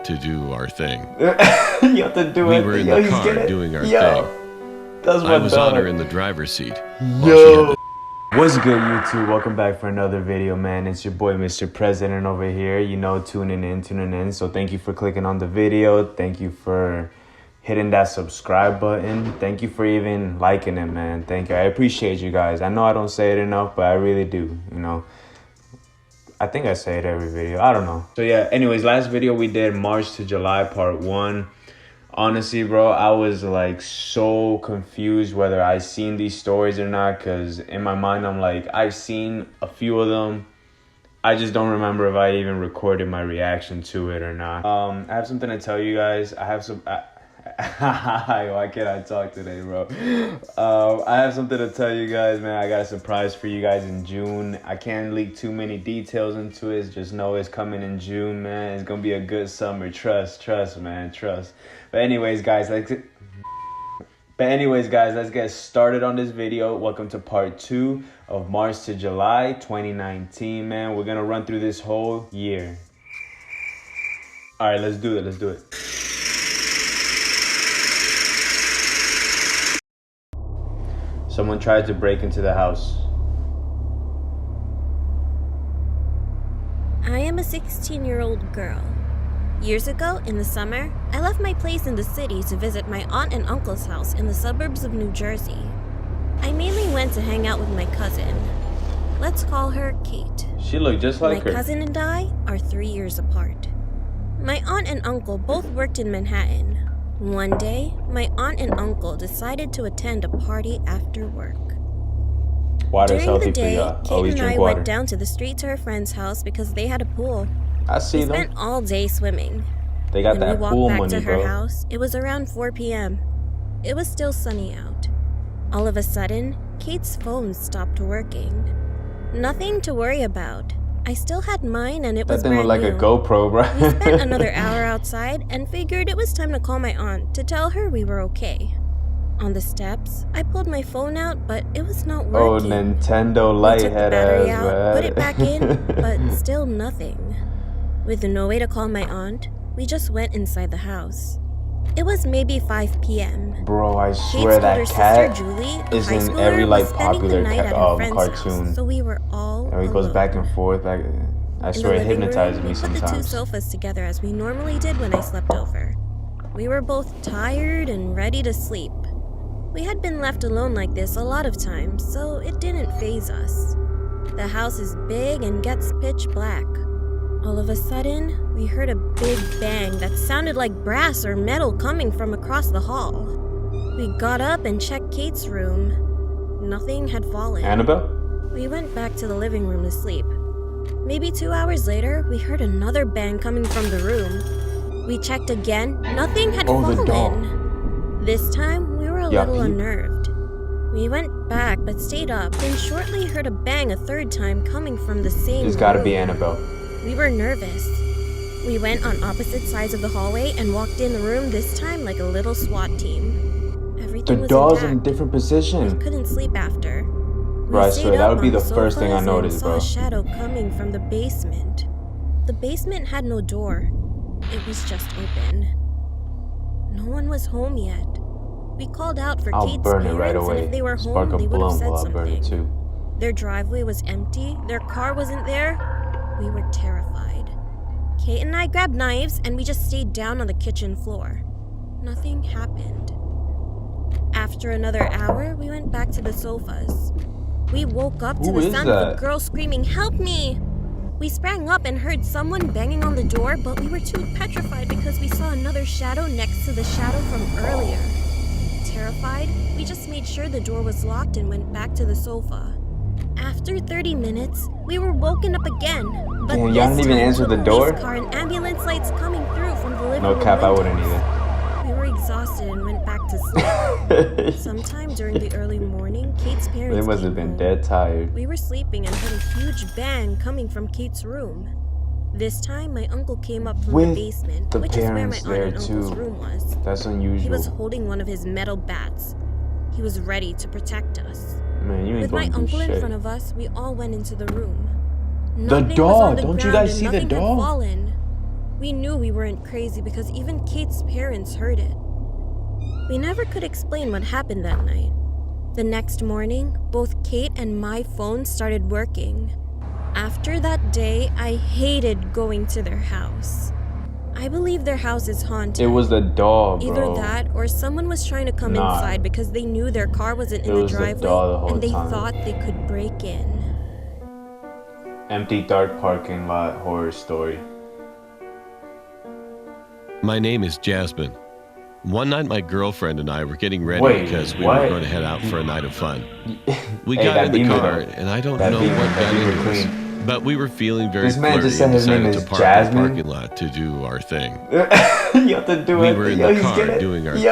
to do our thing. You have to do it. We were in the car doing our thing. That's I was on her in the driver's seat. Yo. What's good, YouTube? Welcome back for another video, man. It's your boy, Mr. President over here. You know, tuning in. So thank you for clicking on the video. Thank you for hitting that subscribe button. Thank you for even liking it, man. Thank you. I appreciate you guys. I know I don't say it enough, but I really do, you know. I think I say it every video. I don't know. So yeah, anyways, last video we did March to July part 1. Honestly, bro, I was like so confused whether I seen these stories or not, because in my mind I'm like, I've seen a few of them. I just don't remember if I even recorded my reaction to it or not. I have something to tell you guys. I have some why can't I talk today, bro? I have something to tell you guys, man. I got a surprise for you guys in June. I can't leak too many details into it. Just know it's coming in June, man. It's gonna be a good summer. Trust, man, trust. But anyways, guys, let's get started on this video. Welcome to part 2 of March to July 2019, man. We're gonna run through this whole year. All right, let's do it. Someone tried to break into the house. I am a 16-year-old girl. Years ago, in the summer, I left my place in the city to visit my aunt and uncle's house in the suburbs of New Jersey. I mainly went to hang out with my cousin. Let's call her Kate. She looked just like her. My cousin and I are 3 years apart. My aunt and uncle both worked in Manhattan. One day, my aunt and uncle decided to attend a party after work. Water's During the healthy day, for y'all. Kate Always and drink I water. went down to the street to her friend's house because they had a pool. I see We them. spent all day swimming. They got When that we walked pool back money, to her bro. house, it was around 4 p.m. It was still sunny out. All of a sudden, Kate's phone stopped working. Nothing to worry about. I still had mine and it was That thing brand looked like new. a GoPro, bro. We spent another hour outside and figured it was time to call my aunt to tell her we were okay. On the steps, I pulled my phone out, but it was not Oh, working. Nintendo We Lite took the head battery ass, out, man. put it back in, but still nothing. With no way to call my aunt, we just went inside the house. It was maybe 5 p.m. Bro, I Kate's swear older that sister cat Julie, a is high in schooler, every was like spending the popular night at her friend's cartoon. house, so we were all And he goes alone. back and forth. I In swear the it living hypnotizes room, me we put the 2 sometimes. sofas together as we normally did when I slept over. We were both tired and ready to sleep. We had been left alone like this a lot of times, so it didn't faze us. The house is big and gets pitch black. All of a sudden, we heard a big bang that sounded like brass or metal coming from across the hall. We got up and checked Kate's room. Nothing had fallen. Annabelle? We went back to the living room to sleep. Maybe 2 hours later, we heard another bang coming from the room. We checked again. Nothing had fallen. The dog. This time, we were a Yeah, little peep. unnerved. We went back but stayed up, then shortly heard a bang a third time coming from the same It's gotta room. be Annabelle. We were nervous. We went on opposite sides of the hallway and walked in the room this time like a little SWAT team. Everything The was dog's in a intact. different We position. couldn't sleep after. We Bro, I stayed swear, that up would be on the first thing I sofas noticed, and saw bro. a shadow coming from the basement. The basement had no door. It was just open. No one was home yet. We called out for I'll Kate's burn it parents, right and away. if they were Spark home, a they would have blunt said while I burn it something. too. Their driveway was empty. Their car wasn't there. We were terrified. Kate and I grabbed knives and we just stayed down on the kitchen floor. Nothing happened. After another hour, we went back to the sofas. We woke up to Who the is sound of that? a girl screaming, "Help me!" We sprang up and heard someone banging on the door, but we were too petrified because we saw another shadow next to the shadow from earlier. Terrified, we just made sure the door was locked and went back to the sofa. After 30 minutes, we were woken up again, but Damn, this y'all didn't even time answer with the a police door? car and ambulance lights coming through from the living No room cap, I wouldn't windows. either. We were exhausted and went back to sleep. Sometime during the early morning, Kate's parents They must came have been home. dead tired. We were sleeping and heard a huge bang coming from Kate's room. This time, my uncle came up from With the basement, the which is where my parents aunt there and uncle's too. room was. That's He unusual. was holding one of his metal bats. He was ready to protect us. Man, you ain't With my gonna do uncle in shit. front of us, we all went into the room. The Nothing was dog! on the Don't you ground guys and see the nothing had dog? fallen. We knew we weren't crazy because even Kate's parents heard it. We never could explain what happened that night. The next morning, both Kate and my phone started working. After that day, I hated going to their house. I believe their house is haunted. It was the dog, bro. Either that or someone was trying to come inside because they knew their car wasn't in the driveway and they thought they could break in. Empty dark parking lot horror story. My name is Jasmine. One night my girlfriend and I were getting ready because we were going to head out for a night of fun. We got in the car and I don't know what got into us, but we were feeling very flirty and decided to park in the parking lot to do our thing. You have to do it. We were in the car doing our thing.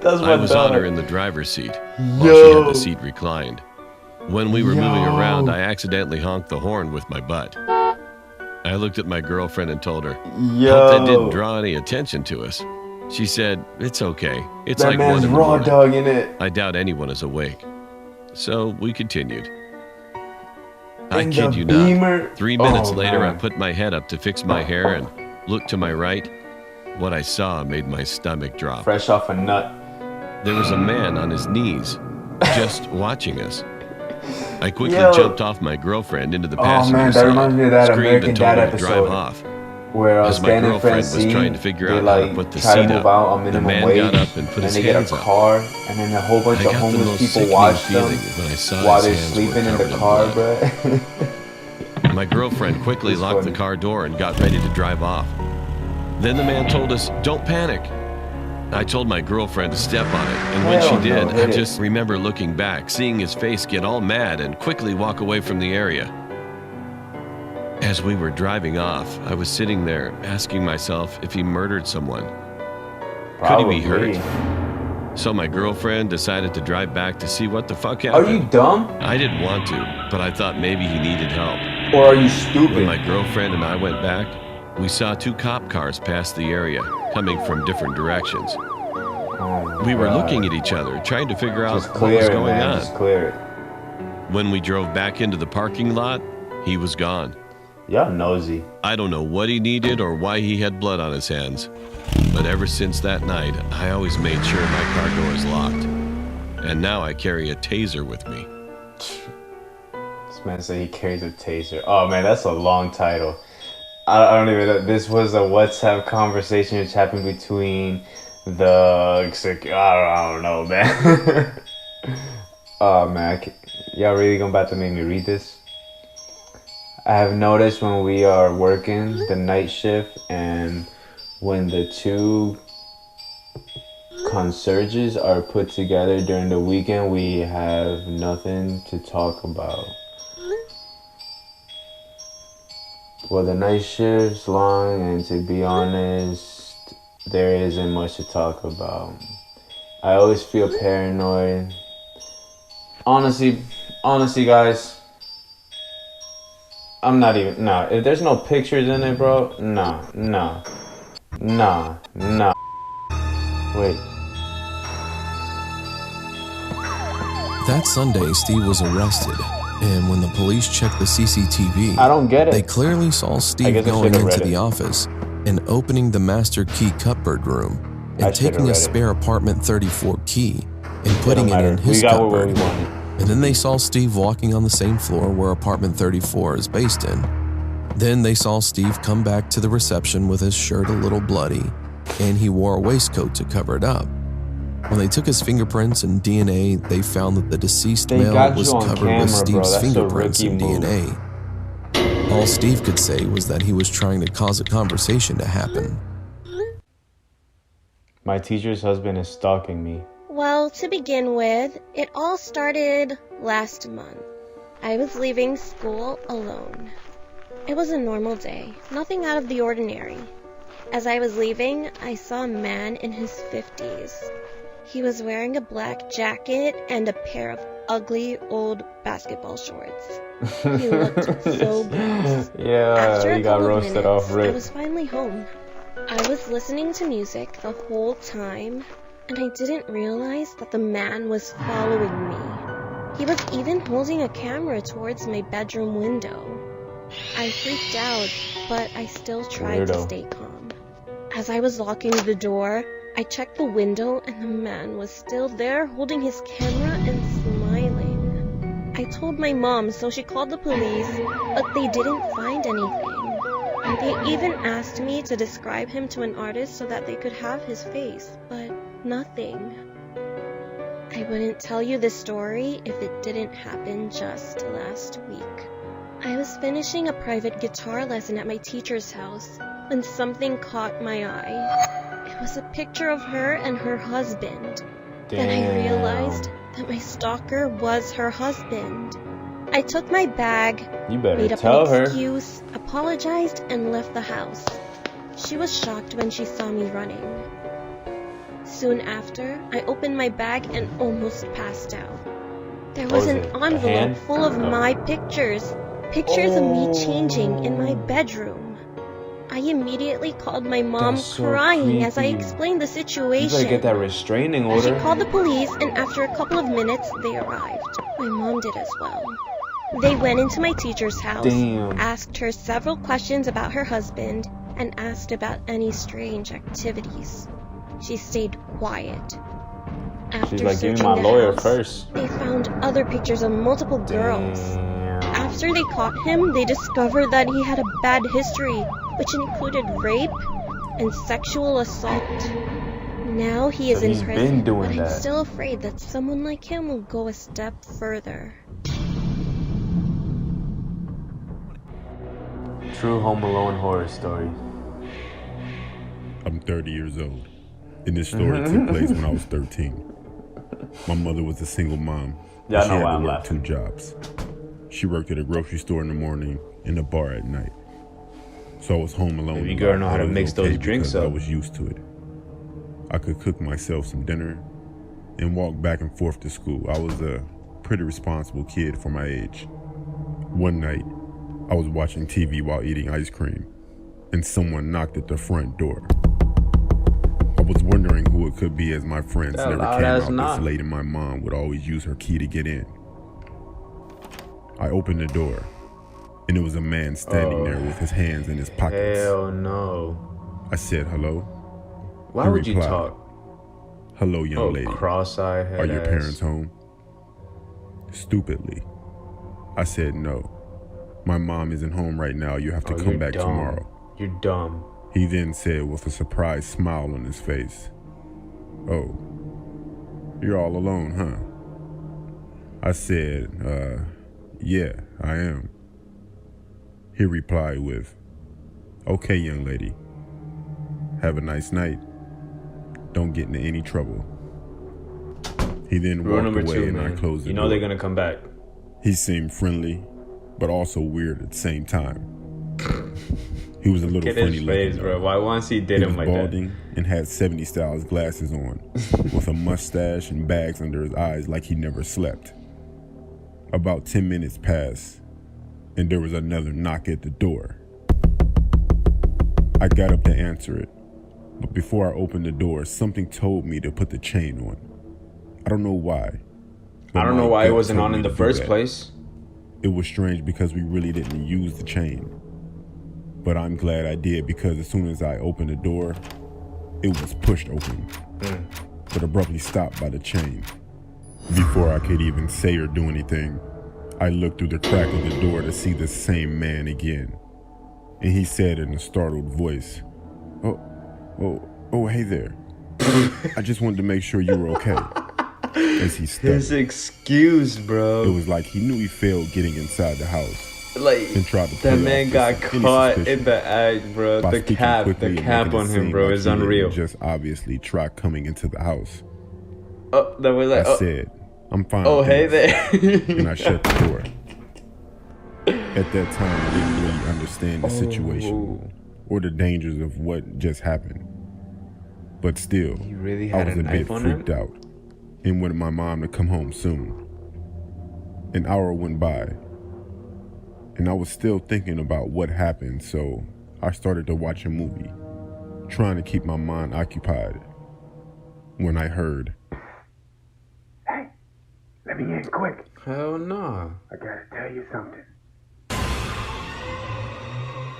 I was on her in the driver's seat while she had the seat reclined. When we were moving around, I accidentally honked the horn with my butt. I looked at my girlfriend and told her, hope that didn't draw any attention to us. She said, it's okay. It's that like man's 1 in the raw morning. dog in it. I doubt anyone is awake. So we continued. I kid you not. 3 minutes later, I put my head up to fix my hair and looked to my right. What I saw made my stomach drop. Fresh off a nut. There was a man on his knees, just watching us. I quickly jumped off my girlfriend into the passenger that reminds me of that screamed American and told Dad her to episode. drive off. Where As my girlfriend was trying to figure out how to put the seat up, the man got up and put his hands up. Car, and then a whole bunch of homeless people watched them while they're sleeping in the car, bro. My girlfriend quickly locked the car door and got ready to drive off. Then the man told us, don't panic. I told my girlfriend to step on it, and when she did, I just remember looking back, seeing his face get all mad and quickly walk away from the area. As we were driving off, I was sitting there asking myself if he murdered someone. Could he be hurt? So my girlfriend decided to drive back to see what the fuck happened. Are you dumb? I didn't want to, but I thought maybe he needed help. Or are you stupid? When my girlfriend and I went back, we saw 2 cop cars pass the area, coming from different directions. We were looking at each other, trying to figure out what was going on. Just clear it. When we drove back into the parking lot, he was gone. Y'all nosy. I don't know what he needed or why he had blood on his hands, but ever since that night, I always made sure my car door is locked. And now I carry a taser with me. This man said he carries a taser. Oh man, that's a long title. I don't even know. This was a WhatsApp conversation which happened between the... I don't know, man. Oh man, y'all really about to make me read this? I have noticed when we are working the night shift and when the 2 concierges are put together during the weekend, we have nothing to talk about. Well, the night shift's long, and to be honest, there isn't much to talk about. I always feel paranoid. Honestly, guys, I'm not even, nah, if there's no pictures in it, bro, nah. Wait. That Sunday, Steve was arrested, and when the police checked the CCTV, I don't get it. They clearly saw Steve going into the office and opening the master key cupboard room and taking a spare apartment 34 key and putting it in his cupboard. And then they saw Steve walking on the same floor where apartment 34 is based in. Then they saw Steve come back to the reception with his shirt a little bloody, and he wore a waistcoat to cover it up. When they took his fingerprints and DNA, they found that the deceased male was covered with Steve's fingerprints and DNA. All Steve could say was that he was trying to cause a conversation to happen. My teacher's husband is stalking me. Well, to begin with, it all started last month. I was leaving school alone. It was a normal day, nothing out of the ordinary. As I was leaving, I saw a man in his 50s. He was wearing a black jacket and a pair of ugly old basketball shorts. He looked so gross. Yeah, he got roasted off rip. I was finally home. I was listening to music the whole time, and I didn't realize that the man was following me. He was even holding a camera towards my bedroom window. I freaked out, but I still tried to stay calm. As I was locking the door, I checked the window and the man was still there holding his camera and smiling. I told my mom, so she called the police, but they didn't find anything. They even asked me to describe him to an artist so that they could have his face, but nothing. I wouldn't tell you this story if it didn't happen just last week. I was finishing a private guitar lesson at my teacher's house when something caught my eye. It was a picture of her and her husband. Then I realized that my stalker was her husband. I took my bag, made up an excuse, apologized, and left the house. She was shocked when she saw me running. Soon after, I opened my bag and almost passed out. There was an envelope full of my pictures of me changing in my bedroom. I immediately called my mom, crying as I explained the situation. You gotta get that restraining order. She called the police, and after a couple of minutes, they arrived. My mom did as well. They went into my teacher's house, asked her several questions about her husband, and asked about any strange activities. She stayed quiet. After She's like, give me searching my the lawyer house, first. they found other pictures of multiple girls. After they caught him, they discovered that he had a bad history, which included rape and sexual assault. Now he is in prison, but I'm still afraid that someone like him will go a step further. True Home Alone horror story. I'm 30 years old, and this story took place when I was 13. My mother was a single mom. Yeah, I know she why had I'm to work laughing. 2 jobs. She worked at a grocery store in the morning and a bar at night. So I was home alone. Baby girl know how to mix those drinks up. I was used to it. I could cook myself some dinner and walk back and forth to school. I was a pretty responsible kid for my age. One night, I was watching TV while eating ice cream, and someone knocked at the front door. I was wondering who it could be, as my friends never came out this late and my mom would always use her key to get in. I opened the door, and it was a man standing there with his hands in his pockets. Hell no. I said, hello. Why would you talk? Hello, young lady. Cross-eyed head Are your ass. parents home? Stupidly, I said no. My mom isn't home right now. You have to come back tomorrow. You're dumb. He then said with a surprised smile on his face, oh, you're all alone, huh? I said, yeah, I am. He replied with, okay, young lady, have a nice night. Don't get into any trouble. He then walked away and I closed the door. You know they're gonna come back. He seemed friendly, but also weird at the same time. He was a little funny looking, bro. Why once he did him like that? He was balding and had 70s styles glasses on, with a mustache and bags under his eyes like he never slept. About 10 minutes passed, and there was another knock at the door. I got up to answer it, but before I opened the door, something told me to put the chain on. I don't know why. I don't know why it wasn't on in the first place. It was strange because we really didn't use the chain. But I'm glad I did, because as soon as I opened the door, it was pushed open, but abruptly stopped by the chain. Before I could even say or do anything, I looked through the crack of the door to see the same man again. And he said in a startled voice, oh, hey there. I just wanted to make sure you were okay. As he stepped. His excuse, bro. It was like he knew he failed getting inside the house. Like, and tried to that man got caught in the act, bro. The cap on him, bro, is unreal. Just obviously try coming into the house. Oh, that was like, I said, I'm fine. Oh, hey there. And I shut the door. At that time, I didn't really understand the situation or the dangers of what just happened. But still, I was a bit freaked out and wanted my mom to come home soon. An hour went by, and I was still thinking about what happened, so I started to watch a movie, trying to keep my mind occupied, when I heard, "Hey, let me in quick." Hell no. I gotta tell you something.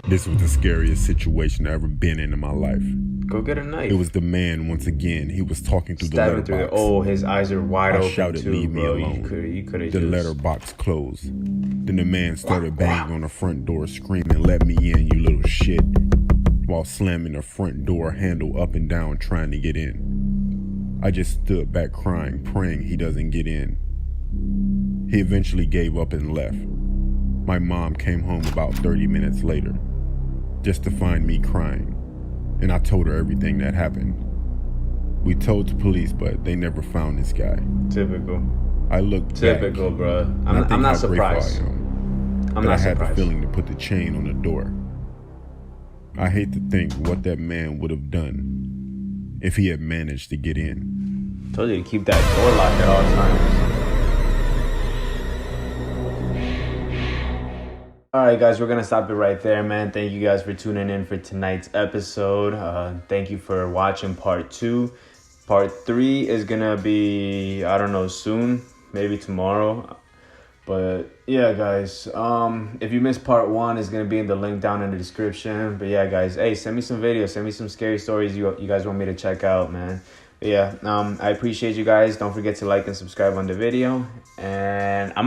This was the scariest situation I've ever been in my life. Go get a knife. It was the man once again. He was talking through the letterbox. Oh, his eyes are wide open. I shouted, too, leave me bro. alone. You could have the letterbox closed. Then the man started banging on the front door, screaming, "Let me in, you little shit," while slamming the front door handle up and down, trying to get in. I just stood back crying, praying he doesn't get in. He eventually gave up and left. My mom came home about 30 minutes later, just to find me crying, and I told her everything that happened. We told the police, but they never found this guy. Typical. I looked Typical, back, bro. I'm not surprised. I'm not surprised. I had the feeling to put the chain on the door. I hate to think what that man would have done if he had managed to get in. Told you to keep that door locked at all times. All right, guys, we're going to stop it right there, man. Thank you guys for tuning in for tonight's episode. Thank you for watching part 2. Part 3 is going to be, I don't know, soon, maybe tomorrow. But yeah, guys, if you missed part 1, it's going to be in the link down in the description. But yeah, guys, hey, send me some videos. Send me some scary stories you guys want me to check out, man. But yeah, I appreciate you guys. Don't forget to like and subscribe on the video. And I'm